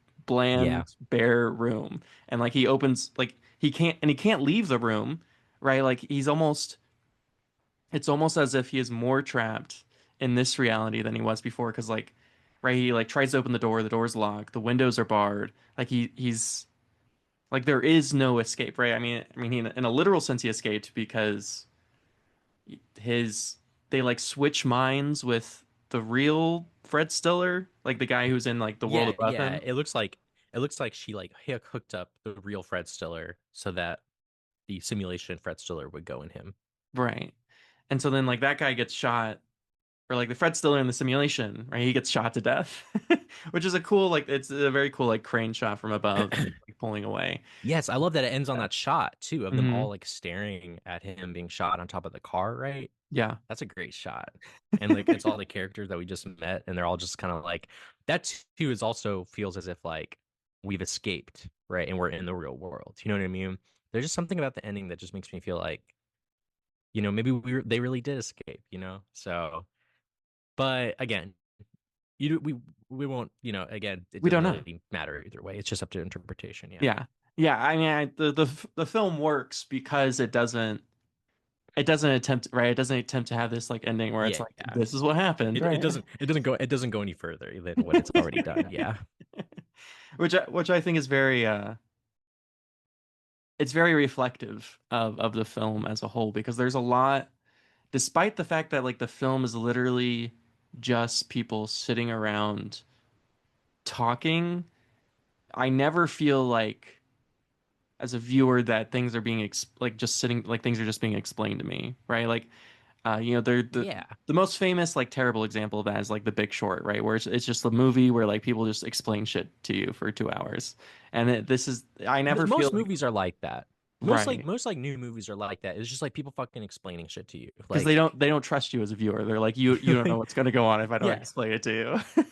Yeah. bland bare room, and like he opens like he can't leave the room, right? Like he's almost it's almost as if he is more trapped in this reality than he was before because like right he like tries to open the door's locked, the windows are barred, like he's like there is no escape, right? In a literal sense he escaped because his they like switch minds with the real Fred Stiller, like the guy who's in like the world Yeah, above yeah. him. It looks like she like hooked up the real Fred Stiller so that the simulation Fred Stiller would go in him. Right. And so then like that guy gets shot, or like the Fred Stiller in the simulation, right? He gets shot to death, which is a cool, like it's a very cool like crane shot from above, like pulling away. Yes, I love that it ends on Yeah. that shot too of them all Hmm. like staring at him being shot on top of the car, right? Yeah. That's a great shot. And like it's all the characters that we just met and they're all just kind of like that too is also feels as if like we've escaped, right? And we're in the real world. You know what I mean? There's just something about the ending that just makes me feel like, maybe they really did escape, you know? So, but again, you we won't, again, it We doesn't don't know. really matter either way. It's just up to interpretation, yeah. Yeah. Yeah. The film works because it doesn't attempt, right? It doesn't attempt to have this like ending where it's Yeah. like, this is what happened, right? It doesn't go any further than what it's already done. Yeah. Which I think is very it's very reflective of the film as a whole because there's a lot, despite the fact that like the film is literally just people sitting around talking, I never feel like as a viewer that things are being like just sitting like things are just being explained to me, right? Like They're Yeah. the most famous like terrible example of that is like The Big Short, right? Where it's just a movie where like people just explain shit to you for 2 hours, and this is I never feel Most like movies are like that. right Most like new movies are like that. It's just like people fucking explaining shit to you. because Like, they don't trust you as a viewer. They're like you don't know like what's gonna go on if I don't yeah, explain it to you.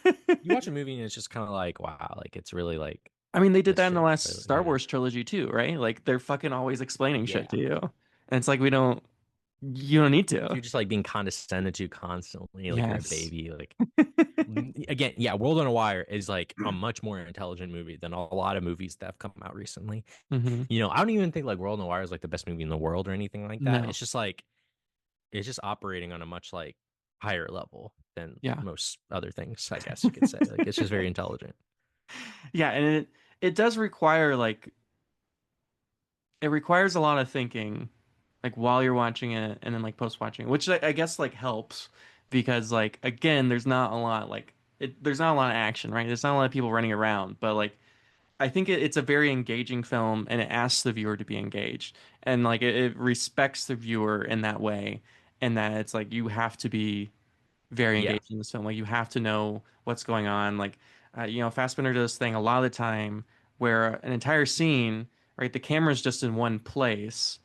you watch a movie and it's just kind of like, wow, like it's really like I mean, they did this that in the shit. last Star Yeah, Wars trilogy too, right? Like they're fucking always explaining shit yeah. to you, and it's like you don't need to. You're just like being condescended to constantly, like you're a Yes. baby. Like again, yeah, World on a Wire is like a much more intelligent movie than a lot of movies that have come out recently. Hmm. You know, I don't even think like World on a Wire is like the best movie in the world or anything like that. No. It's just like it's just operating on a much like higher level than Yeah. most other things, I guess you could say. Like it's just very intelligent. Yeah, and it does require like it requires a lot of thinking, like while you're watching it and then like post watching, which I guess like helps because like again, there's not a lot of action, right? There's not a lot of people running around, but like I think it's a very engaging film and it asks the viewer to be engaged and like it respects the viewer in that way and that it's like you have to be very Yeah. engaged in this film. Like you have to know what's going on. Like, Fassbender does this thing a lot of the time where an entire scene, right, the camera's just in one place,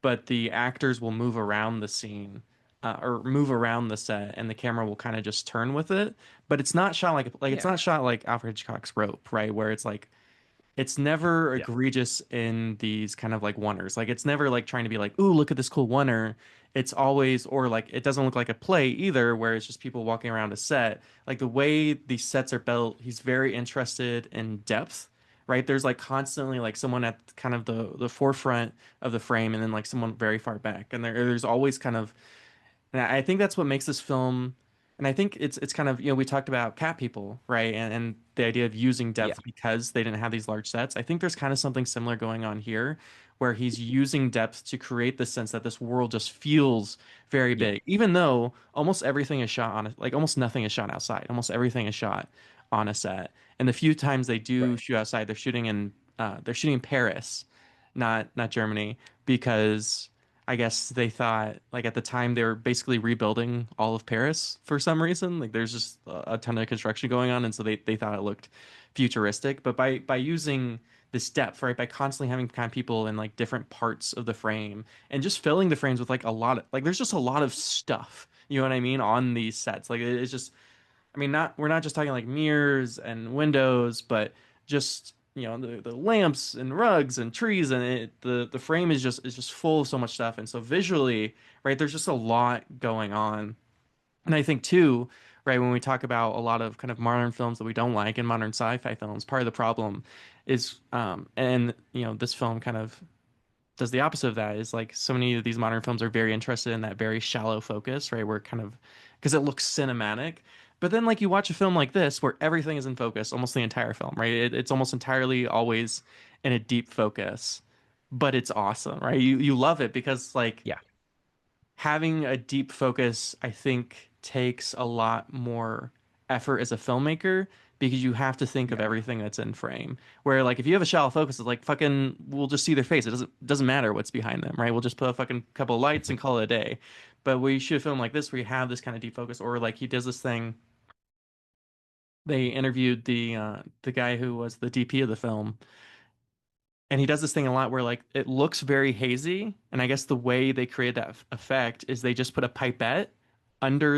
but the actors will move around the scene. Or move around the set, and the camera will kind of just turn with it. But it's not shot like it's Yeah. not shot like Alfred Hitchcock's Rope, right? Where it's never Yeah. egregious in these kind of like oneers. Like it's never like trying to be like, ooh, look at this cool oneer. It's always or like it doesn't look like a play either, where it's just people walking around a set. Like the way these sets are built, he's very interested in depth, right? There's like constantly like someone at kind of the forefront of the frame and then like someone very far back. And there's always kind of and I think that's what makes this film, and I think it's kind of, we talked about Cat People, right? And the idea of using Yeah. depth because they didn't have these large sets. I think there's kind of something similar going on here, where he's using depth to create the sense that this world just feels very Yeah. big, even though almost everything is shot on like almost nothing is shot outside. Almost everything is shot on a set. And the few times they do Right. shoot outside, they're shooting in Paris, not Germany, because I guess they thought like at the time they were basically rebuilding all of Paris for some reason. Like there's just a ton of construction going on, and so they thought it looked futuristic. But by using this depth, right, by constantly having kind of people in like different parts of the frame and just filling the frames with like a lot of like there's just a lot of stuff. You know what I mean on these sets. Like it's just I mean, not we're not just talking like mirrors and windows, but just the lamps and rugs and trees and the frame is just full of so much stuff. And so visually, right, there's just a lot going on. And I think too, right, when we talk about a lot of kind of modern films that we don't like and modern sci-fi films, part of the problem is and this film kind of does the opposite of that is like so many of these modern films are very interested in that very shallow focus, right? Where kind of because it looks cinematic. But then like you watch a film like this where everything is in focus almost the entire film, right? It's almost entirely always in a deep focus, but it's awesome, right? You love it because like Yeah. having a deep focus, I think, takes a lot more effort as a filmmaker because you have to think of Yeah. everything that's in frame. Where like if you have a shallow focus, it's like fucking we'll just see their face. It doesn't matter what's behind them, right? We'll just put a fucking couple of lights and call it a day. But we should film like this where you have this kind of deep focus, or like he does this thing. They interviewed the guy who was the DP of the film, and he does this thing a lot where like it looks very hazy, and I guess the way they create that effect is they just put a pipette under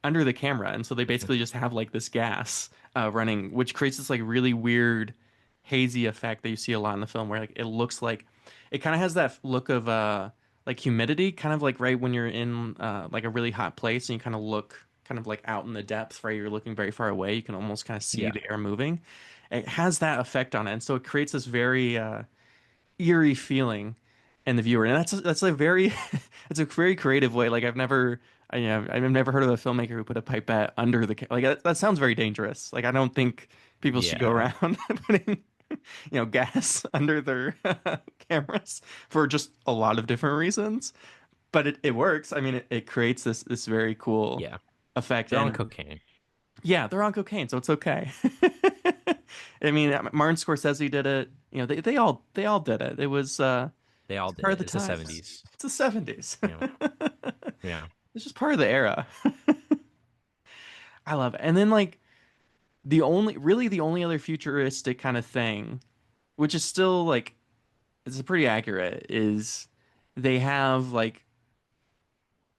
under the camera, and so they basically just have like this gas running, which creates this like really weird hazy effect that you see a lot in the film, where like it looks like it kind of has that look of like humidity, kind of like right when you're in like a really hot place and you kind of look kind of like out in the depth, right? You're looking very far away, you can almost kind of see Yeah. the air moving. It has that effect on it, and so it creates this very eerie feeling in the viewer, and that's a very it's a very creative way. Like I've never heard of a filmmaker who put a pipette under like that sounds very dangerous. Like I don't think people should go Yeah. around putting gas under their cameras for just a lot of different reasons. But it works. I mean, it creates this very cool Yeah. effect, They're on and cocaine. yeah, they're on cocaine, so it's okay. I mean, Martin Scorsese did it. They all did it. It was They all Part of did. the It's the times. 70s. It's the 70s. Yeah. Yeah. It's just part of the era. I love it. And then like the only other futuristic kind of thing, which is still like it's pretty accurate, is they have like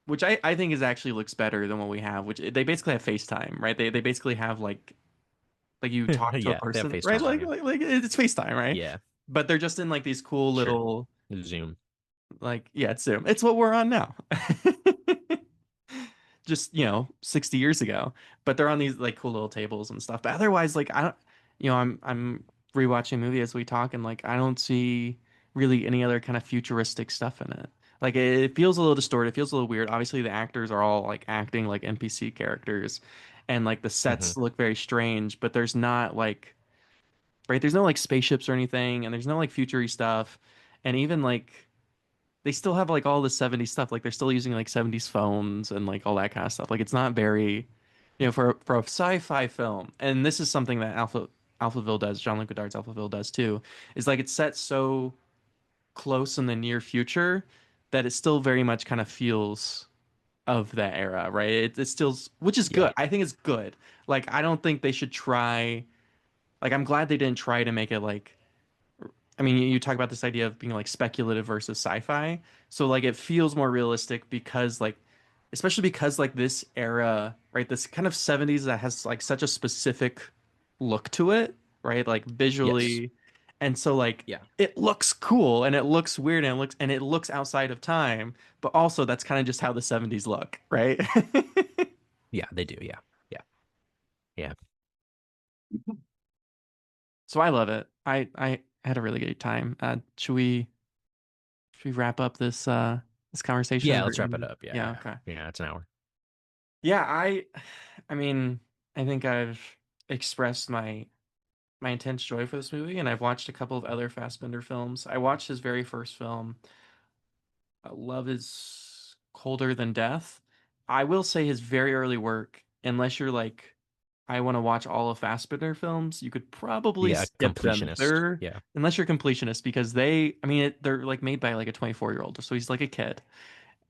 which I think is actually looks better than what we have, which they basically have FaceTime, right? They basically have like you talk to a Yeah, they have person, right? FaceTime, yeah. Like it's FaceTime, right? Yeah, But they're just in like these cool sure. little Zoom. like yeah, it's Zoom. It's what we're on now. Just, 60 years ago. But they're on these like cool little tables and stuff. But otherwise, like I don't I'm rewatching a movie as we talk and like I don't see really any other kind of futuristic stuff in it. Like it feels a little distorted, it feels a little weird. Obviously the actors are all like acting like NPC characters and like the Hmm. sets look very strange, but there's not like right, there's no like spaceships or anything and there's no like futury stuff. And even like they still have like all the 70s stuff. Like they're still using like 70s phones and like all that kind of stuff. Like it's not very, for a sci-fi film. And this is something that Alphaville does, Jean-Luc Godard's Alphaville does too, is like it's set so close in the near future that it still very much kind of feels of that era, right? It's still, which is Yeah. good. I think it's good. Like I don't think they should try, like I'm glad they didn't try to make it like I mean, you talk about this idea of being like speculative versus sci-fi. So like it feels more realistic because like especially because like this era, right? This kind of 70s that has like such a specific look to it, right? Like Yes. visually. And so like Yeah. it looks cool and it looks weird and it looks outside of time, but also that's kind of just how the 70s look, right? Yeah, they do. Yeah. Yeah. Yeah. So I love it. I had a really good time. Should we wrap up this conversation? Yeah, let's wrap it up. Yeah, Yeah, yeah. okay. Yeah, it's an hour. Yeah, I mean, I think I've expressed my intense joy for this movie, and I've watched a couple of other Fassbender films. I watched his very first film, Love is Colder Than Death. I will say his very early work, unless you're like, I want to watch all of Fassbender films, you could probably Yeah, skip them. completionist. Yeah. Unless you're completionist, because they're like made by like a 24-year-old, so he's like a kid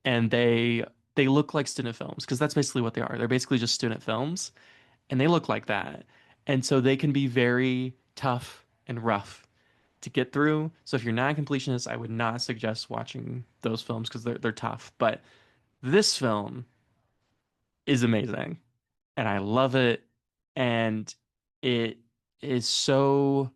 and they look like student films because that's basically what they are. They're basically just student films, and they look like that. And so they can be very tough and rough to get through. So if you're not a completionist, I would not suggest watching those films because they're tough. But this film is amazing, and I love it, and it is so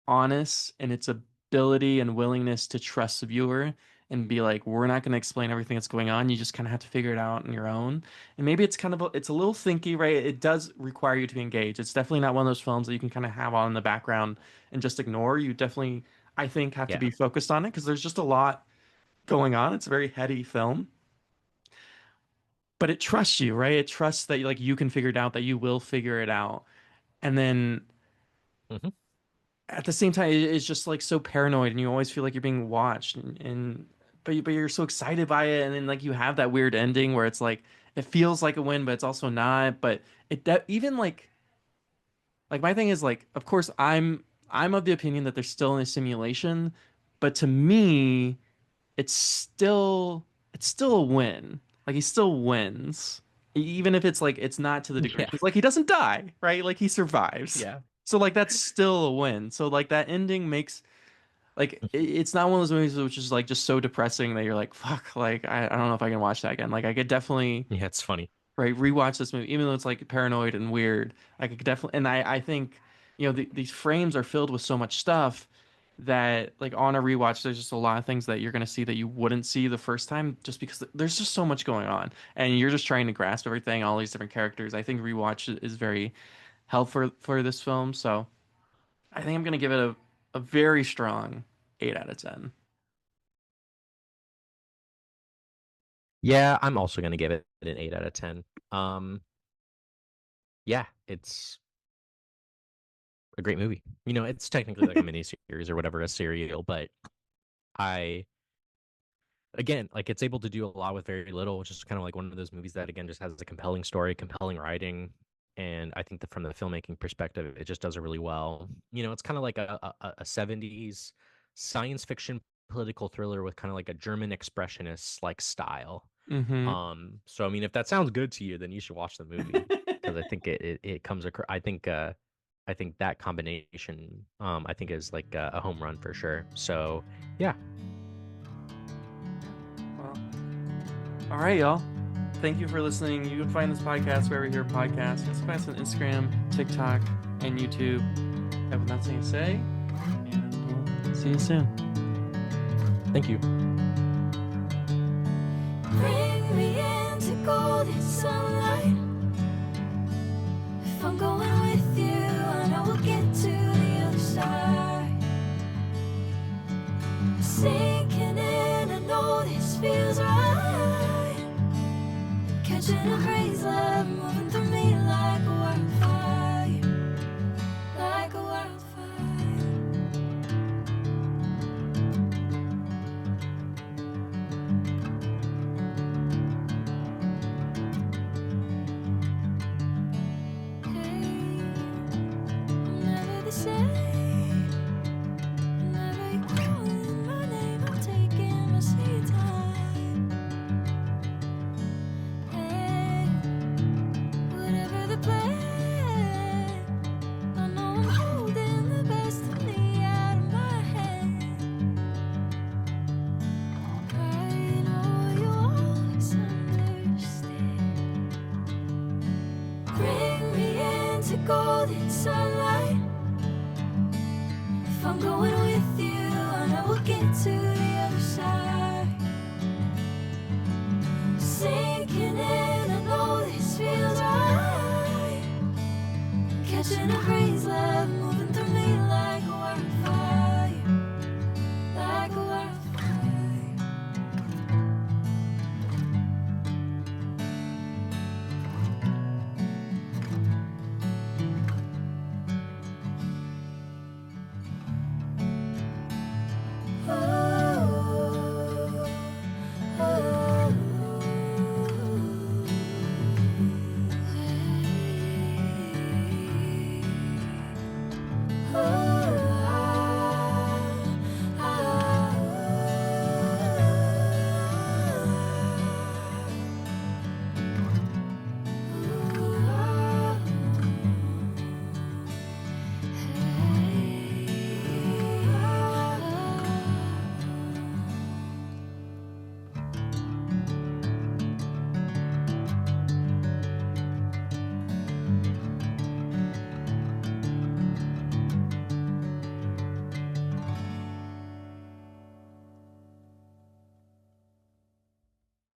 honest in its ability and willingness to trust the viewer and be like, we're not going to explain everything that's going on. You just kind of have to figure it out on your own. And maybe it's kind of it's a little thinky, right? It does require you to be engaged. It's definitely not one of those films that you can kind of have on in the background and just ignore. You definitely, I think, have to Yeah. be focused on it because there's just a lot going on. It's a very heady film, but it trusts you, right? It trusts that like you can figure it out, that you will figure it out. And then Hmm. at the same time, it's just like so paranoid, and you always feel like you're being watched, and but you're so excited by it, and then like you have that weird ending where it's like it feels like a win, but it's also not. But even like my thing is like, of course, I'm of the opinion that they're still in a simulation, but to me, it's still a win. Like he still wins, even if it's like it's not to the degree Yeah. because like he doesn't die, right? Like he survives. Yeah. So like that's still a win. So like that ending makes like it's not one of those movies which is like just so depressing that you're like fuck. Like I don't know if I can watch that again. Like I could definitely Yeah, it's funny. right rewatch this movie even though it's like paranoid and weird. I could definitely and I think these frames are filled with so much stuff that like on a rewatch there's just a lot of things that you're going to see that you wouldn't see the first time just because there's just so much going on and you're just trying to grasp everything all these different characters. I think rewatch is very helpful for this film, so I think I'm going to give it a very strong 8 out of 10. Yeah, I'm also gonna give it an 8 out of 10. Um, yeah, it's a great movie. It's technically like a mini series or whatever, a serial, but I again, like it's able to do a lot with very little, which is kind of like one of those movies that again just has a compelling story, compelling writing, and I think that from the filmmaking perspective, it just does it really well. It's kind of like a 70s science fiction political thriller with kind of like a German expressionist like style. Mm-hmm. So I mean, if that sounds good to you, then you should watch the movie because I think it comes across. I think that combination, I think is like a home run for sure. So yeah, Well, all right, y'all. Thank you for listening. You can find this podcast wherever you hear podcasts. You can find us on Instagram, TikTok, and YouTube. I have nothing to say, and we'll see you soon. thank you. Bring me into golden sunlight. If I'm going with you, I know we'll get to the other side. Sinking in, I know this feels right. Catching a breeze, love moving through me like a wildfire, like a wildfire. I'm never the same. Whenever you're calling my name, I'm taking my sweet time. Hey, whatever the plan, I know I'm holding the best of me out of my hand. I know you'll always understand. Bring me into golden sunlight. If I'm going with you, I know we'll get to the other side. Sinking in.